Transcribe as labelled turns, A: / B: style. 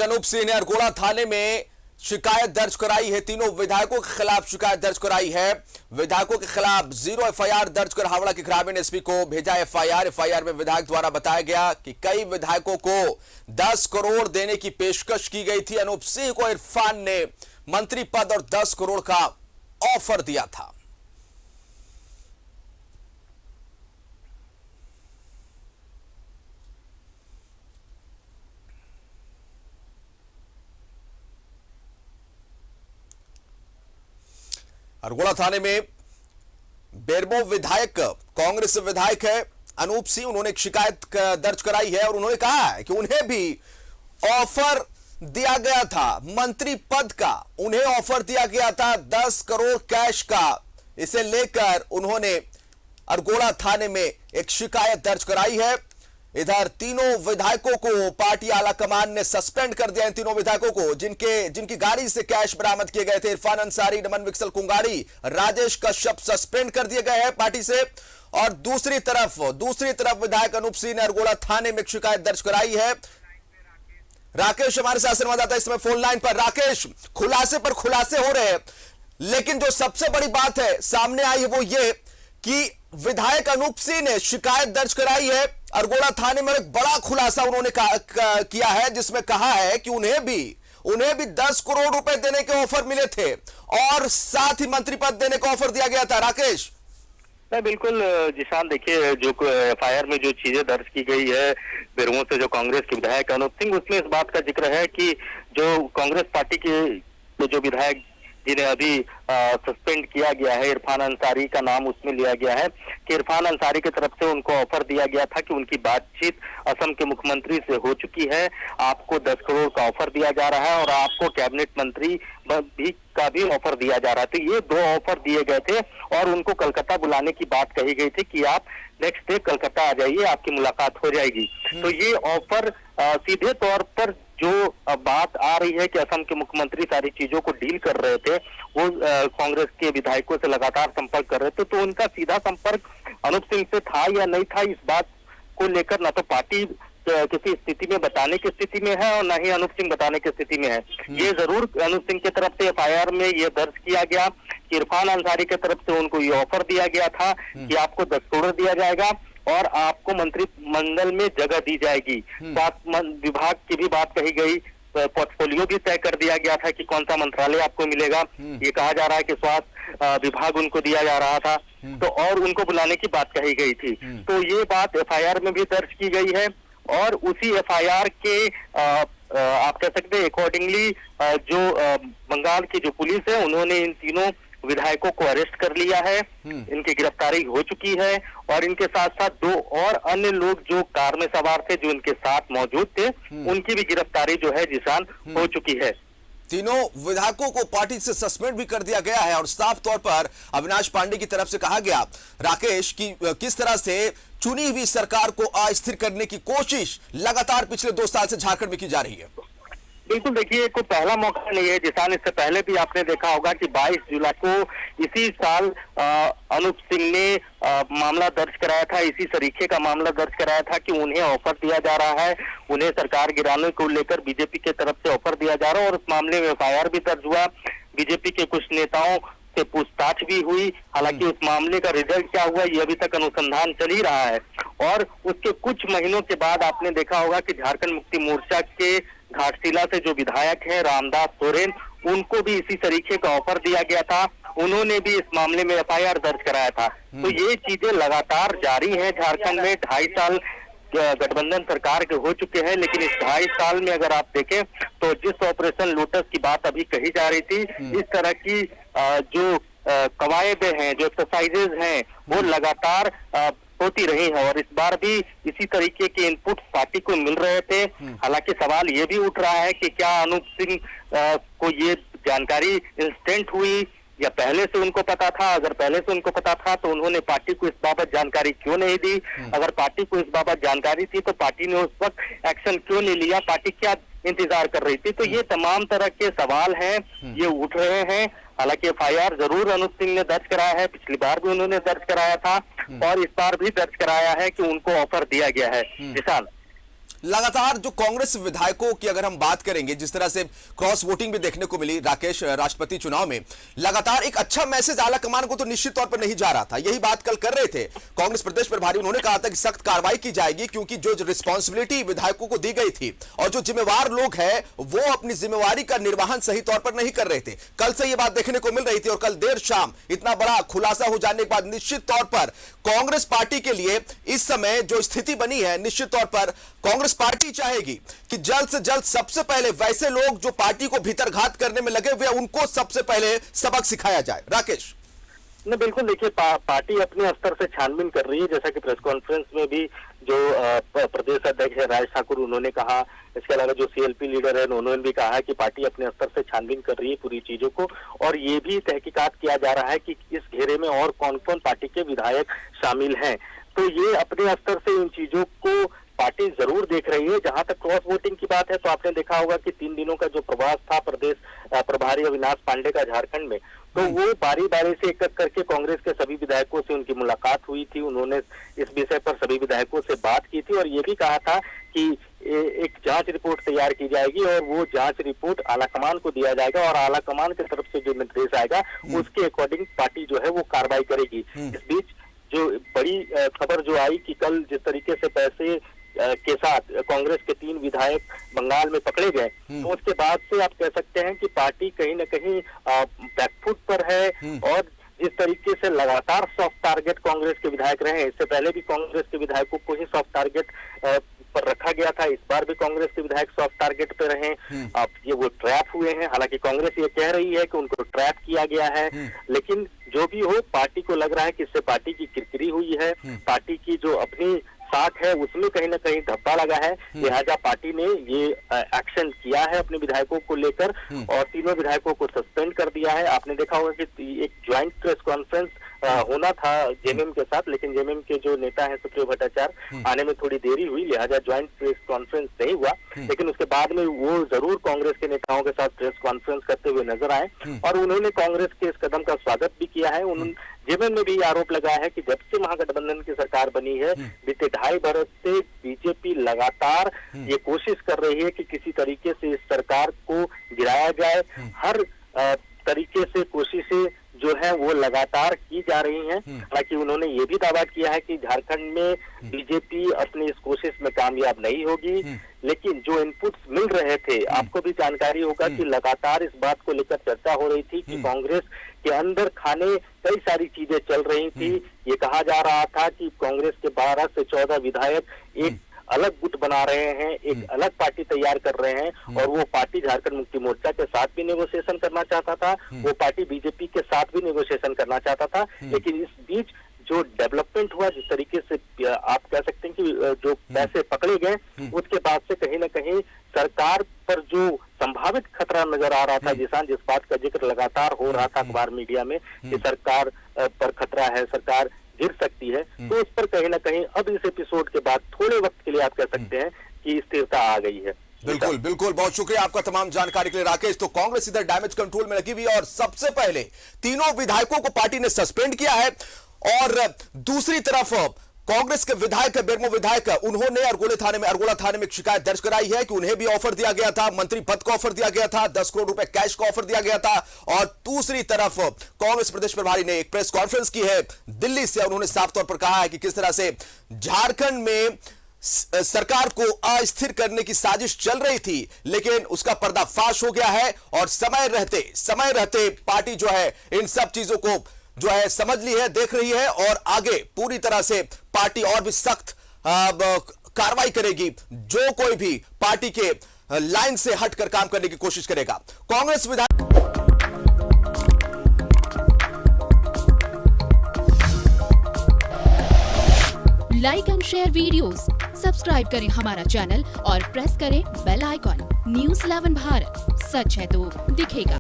A: अनूप सिंह ने अरगोड़ा थाने में शिकायत दर्ज कराई है। तीनों विधायकों के खिलाफ शिकायत दर्ज कराई है। विधायकों के खिलाफ 0 एफआईआर दर्ज कर हावड़ा के ग्रामीण एसपी को भेजा एफआईआर में विधायक द्वारा बताया गया कि कई विधायकों को 10 करोड़ देने की पेशकश की गई थी। अनूप सिंह को इरफान ने मंत्री पद और 10 करोड़ का ऑफर दिया था। अरगोड़ा थाने में बेरमो विधायक, कांग्रेस विधायक है अनूप सिंह, उन्होंने एक शिकायत दर्ज कराई है और उन्होंने कहा है कि उन्हें भी ऑफर दिया गया था मंत्री पद का। उन्हें ऑफर दिया गया था 10 करोड़ कैश का। इसे लेकर उन्होंने अरगोड़ा थाने में एक शिकायत दर्ज कराई है। इधर तीनों विधायकों को पार्टी आला कमान ने सस्पेंड कर दिया। इन तीनों विधायकों को जिनकी गाड़ी से कैश बरामद किए गए थे, इरफान अंसारी, नमन विक्सल कुंगाड़ी, राजेश कश्यप सस्पेंड कर दिए गए हैं पार्टी से। और दूसरी तरफ विधायक अनूप सिंह ने अरगोड़ा थाने में एक शिकायत दर्ज कराई है। राकेश हमारे साथ संवाददाता इस समय फोन लाइन पर। राकेश, खुलासे पर खुलासे हो रहे हैं, लेकिन जो सबसे बड़ी बात है सामने आई है वो ये कि विधायक अनूप सिंह ने शिकायत दर्ज कराई है अरगोड़ा थाने में। एक बड़ा खुलासा उन्होंने किया है जिसमें कहा है कि उन्हें भी 10 करोड़ रुपए देने के ऑफर मिले थे और साथ ही मंत्री पद देने का ऑफर दिया गया था। राकेश।
B: बिल्कुल जिशान, देखिए जो एफआईआर में जो चीजें दर्ज की गई है बेरमो से जो कांग्रेस के विधायक अनूप सिंह, उसमें इस बात का जिक्र है कि जो कांग्रेस पार्टी के जो विधायक जिन्हें अभी सस्पेंड किया गया है, इरफान अंसारी का नाम उसमें लिया गया है कि इरफान अंसारी की तरफ से उनको ऑफर दिया गया था कि उनकी बातचीत असम के मुख्यमंत्री से हो चुकी है, आपको 10 करोड़ का ऑफर दिया जा रहा है और आपको कैबिनेट मंत्री का भी ऑफर दिया जा रहा है। तो ये 2 ऑफर दिए गए थे और उनको कलकत्ता बुलाने की बात कही गई थी कि आप नेक्स्ट डे कलकत्ता आ जाइए, आपकी मुलाकात हो जाएगी। तो ये ऑफर सीधे तौर पर जो बात आ रही है कि असम के मुख्यमंत्री सारी चीजों को डील कर रहे थे, वो कांग्रेस के विधायकों से लगातार संपर्क कर रहे थे, तो उनका सीधा संपर्क अनूप सिंह से था या नहीं था, इस बात को लेकर ना तो पार्टी किसी स्थिति में बताने की स्थिति में है और ना ही अनूप सिंह बताने की स्थिति में है। ये जरूर अनूप सिंह की तरफ से एफआईआर में ये दर्ज किया गया कि इरफान अंसारी की तरफ से उनको ये ऑफर दिया गया था कि आपको 10 करोड़ दिया जाएगा और आपको मंत्रिमंडल में जगह दी जाएगी। विभाग की भी बात कही गई, पोर्टफोलियो भी तय कर दिया गया था कि कौन सा मंत्रालय आपको मिलेगा। ये कहा जा रहा है कि स्वास्थ्य विभाग उनको दिया जा रहा था, तो और उनको बुलाने की बात कही गई थी। तो ये बात एफआईआर में भी दर्ज की गई है और उसी एफआईआर के आप कह सकते हैं अकॉर्डिंगली जो बंगाल की जो पुलिस है उन्होंने इन तीनों विधायकों को अरेस्ट कर लिया है, इनकी गिरफ्तारी हो चुकी है और इनके साथ साथ 2 और अन्य लोग जो कार में सवार थे जो इनके साथ मौजूद थे, उनकी भी गिरफ्तारी जो है जिसान हो चुकी है।
A: तीनों विधायकों को पार्टी से सस्पेंड भी कर दिया गया है और साफ तौर पर अविनाश पांडे की तरफ से कहा गया, राकेश, कि किस तरह से चुनी हुई सरकार को अस्थिर करने की कोशिश लगातार पिछले 2 साल से झारखंड में की जा रही है।
B: बिल्कुल, देखिए कोई पहला मौका नहीं है जिसान, इससे पहले भी आपने देखा होगा कि 22 जुलाई को इसी साल अनूप सिंह ने मामला दर्ज कराया था, इसी तरीके का मामला दर्ज कराया था कि उन्हें ऑफर दिया जा रहा है, उन्हें सरकार गिराने को लेकर बीजेपी की तरफ से ऑफर दिया जा रहा है और उस मामले में एफआईआर भी दर्ज हुआ। बीजेपी के कुछ नेताओं से पूछताछ भी हुई, हालांकि उस मामले का रिजल्ट क्या हुआ ये अभी तक अनुसंधान चल ही रहा है। और उसके कुछ महीनों के बाद आपने देखा होगा कि झारखंड मुक्ति मोर्चा के घाटशिला से जो विधायक हैं रामदास सोरेन, उनको भी इसी तरीके का ऑफर दिया गया था, उन्होंने भी इस मामले में एफआईआर दर्ज कराया था। तो ये चीजें लगातार जारी हैं झारखंड में। 2.5 साल गठबंधन सरकार के हो चुके हैं, लेकिन इस 2.5 साल में अगर आप देखें तो जिस ऑपरेशन लोटस की बात अभी कही जा रही थी, इस तरह की जो कवायदे हैं, जो एक्सरसाइजेज हैं, वो लगातार होती रही है और इस बार भी इसी तरीके के इनपुट पार्टी को मिल रहे थे। हालांकि सवाल ये भी उठ रहा है कि क्या अनूप सिंह को ये जानकारी इंस्टेंट हुई या पहले से उनको पता था। अगर पहले से उनको पता था तो उन्होंने पार्टी को इस बाबत जानकारी क्यों नहीं दी। अगर पार्टी को इस बाबत जानकारी थी तो पार्टी ने उस वक्त एक्शन क्यों नहीं लिया, पार्टी क्या इंतजार कर रही थी। तो ये तमाम तरह के सवाल हैं, ये उठ रहे हैं। हालांकि एफआईआर जरूर अनूप सिंह ने दर्ज कराया है, पिछली बार भी उन्होंने दर्ज कराया था और इस बार भी दर्ज कराया है कि उनको ऑफर दिया गया है। किसान
A: लगातार जो कांग्रेस विधायकों की अगर हम बात करेंगे, जिस तरह से क्रॉस वोटिंग भी देखने को मिली राकेश राष्ट्रपति चुनाव में, लगातार एक अच्छा मैसेज आला कमान को तो निश्चित तौर पर नहीं जा रहा था। यही बात कल कर रहे थे कांग्रेस प्रदेश प्रभारी, उन्होंने कहा था कि सख्त कार्रवाई की जाएगी क्योंकि जो रिस्पॉन्सिबिलिटी विधायकों को दी गई थी और जो जिम्मेवार लोग हैं वो अपनी जिम्मेवारी का निर्वहन सही तौर पर नहीं कर रहे थे। कल से यह बात देखने को मिल रही थी और कल देर शाम इतना बड़ा खुलासा हो जाने के बाद निश्चित तौर पर कांग्रेस पार्टी के लिए इस समय जो स्थिति बनी है, निश्चित तौर पर कांग्रेस पार्टी चाहेगी कि जल्द से जल्द सबसे पहले वैसे लोग जो पार्टी को भीतरघात करने में लगे हुए उनको सबसे पहले सबक सिखाया जाए। राकेश
B: नहीं, बिल्कुल देखिए, पार्टी अपने स्तर से छानबीन कर रही है, जैसा कि प्रेस कॉन्फ्रेंस में भी जो प्रदेश अध्यक्ष है राज ठाकुर उन्होंने कहा, इसके अलावा जो सीएलपी लीडर है उन्होंने भी कहा कि पार्टी अपने स्तर से छानबीन कर रही है पूरी चीजों को, और ये भी तहकीकात किया जा रहा है कि इस घेरे में और कौन कौन पार्टी के विधायक शामिल हैं। तो ये अपने स्तर से इन चीजों को पार्टी जरूर देख रही है। जहां तक क्रॉस वोटिंग की बात है तो आपने देखा होगा कि 3 दिनों का जो प्रवास था प्रदेश प्रभारी अविनाश पांडे का झारखंड में, तो वो बारी बारी से एक एक करके कांग्रेस के सभी विधायकों से उनकी मुलाकात हुई थी। उन्होंने इस विषय पर सभी विधायकों से बात की थी और ये भी कहा था कि एक जांच रिपोर्ट तैयार की जाएगी और वो जांच रिपोर्ट आलाकमान को दिया जाएगा और आलाकमान की तरफ से जो निर्देश आएगा उसके अकॉर्डिंग पार्टी जो है वो कार्रवाई करेगी। इस बीच जो बड़ी खबर जो आई कि कल जिस तरीके से पैसे के साथ कांग्रेस के 3 विधायक बंगाल में पकड़े गए, तो उसके बाद से आप कह सकते हैं कि पार्टी कहीं न कहीं बैकफुट पर है और जिस तरीके से लगातार सॉफ्ट टारगेट कांग्रेस के विधायक रहे हैं, इससे पहले भी कांग्रेस के विधायकों को ही सॉफ्ट टारगेट पर रखा गया था, इस बार भी कांग्रेस के विधायक सॉफ्ट टारगेट पे रहे। अब ये वो ट्रैप हुए हैं, हालांकि कांग्रेस ये कह रही है कि उनको ट्रैप किया गया है, लेकिन जो भी हो पार्टी को लग रहा है कि इससे पार्टी की किरकिरी हुई है, पार्टी की जो अपनी साख है उसमें कहीं ना कहीं धब्बा लगा है, लिहाजा पार्टी ने ये एक्शन किया है अपने विधायकों को लेकर और 3 विधायकों को सस्पेंड कर दिया है। आपने देखा होगा कि एक ज्वाइंट प्रेस कॉन्फ्रेंस होना था जेएमएम के साथ, लेकिन जेएमएम के जो नेता हैं सुप्रियो भट्टाचार्य आने में थोड़ी देरी हुई, लिहाजा ज्वाइंट प्रेस कॉन्फ्रेंस नहीं हुआ, लेकिन उसके बाद में वो जरूर कांग्रेस के नेताओं के साथ प्रेस कॉन्फ्रेंस करते हुए नजर आए और उन्होंने कांग्रेस के इस कदम का स्वागत भी किया है। जेएमएम में भी आरोप लगाया है कि जब से महागठबंधन की सरकार बनी है बीते 2.5 बरस से बीजेपी लगातार ये कोशिश कर रही है कि किसी तरीके से इस सरकार को गिराया जाए। हर तरीके से कोशिशें जो है वो लगातार की जा रही हैं। हालांकि उन्होंने ये भी दावा किया है कि झारखंड में बीजेपी अपनी इस कोशिश में कामयाब नहीं होगी, लेकिन जो इनपुट्स मिल रहे थे, आपको भी जानकारी होगा कि लगातार इस बात को लेकर चर्चा हो रही थी कि कांग्रेस के अंदर खाने कई सारी चीजें चल रही थी। ये कहा जा रहा था कि कांग्रेस के 12 से 14 विधायक एक अलग गुट बना रहे हैं, एक अलग पार्टी तैयार कर रहे हैं और वो पार्टी झारखंड मुक्ति मोर्चा के साथ भी नेगोशिएशन करना चाहता था, वो पार्टी बीजेपी के साथ भी नेगोशिएशन करना चाहता था। लेकिन इस बीच जो डेवलपमेंट हुआ, जिस तरीके से आप कह सकते हैं कि जो पैसे पकड़े गए, उसके बाद से कहीं ना कहीं सरकार पर जो संभावित खतरा नजर आ रहा था, जिस बात का जिक्र लगातार हो रहा था अखबार मीडिया में कि सरकार पर खतरा है, सरकार गिर सकती है, तो उस पर कहीं ना कहीं अब इस एपिसोड के बाद थोड़े वक्त के लिए आप कह सकते हैं कि स्थिरता आ गई है।
A: बिल्कुल बिल्कुल, बहुत शुक्रिया आपका तमाम जानकारी के लिए राकेश। तो कांग्रेस इधर डैमेज कंट्रोल में लगी हुई है और सबसे पहले 3 विधायकों को पार्टी ने सस्पेंड किया है और दूसरी तरफ कांग्रेस के विधायक बेरमो विधायक उन्होंने अरगोला थाने में एक शिकायत दर्ज कराई है कि उन्हें भी ऑफर दिया गया था, मंत्री पद का ऑफर दिया गया था, 10 करोड़ रुपए कैश का ऑफर दिया गया था। और दूसरी तरफ कांग्रेस प्रदेश प्रभारी ने एक प्रेस कॉन्फ्रेंस की है दिल्ली से, उन्होंने साफ तौर पर कहा है कि किस तरह से झारखंड में सरकार को अस्थिर करने की साजिश चल रही थी, लेकिन उसका पर्दाफाश हो गया है और समय रहते पार्टी जो है इन सब चीजों को जो है समझ ली है, देख रही है और आगे पूरी तरह से पार्टी और भी सख्त कार्रवाई करेगी जो कोई भी पार्टी के लाइन से हटकर काम करने की कोशिश करेगा। कांग्रेस विधायक
C: like and share videos, subscribe करें हमारा चैनल और प्रेस करें बेल आइकॉन। न्यूज़ 11 भारत, सच है तो दिखेगा।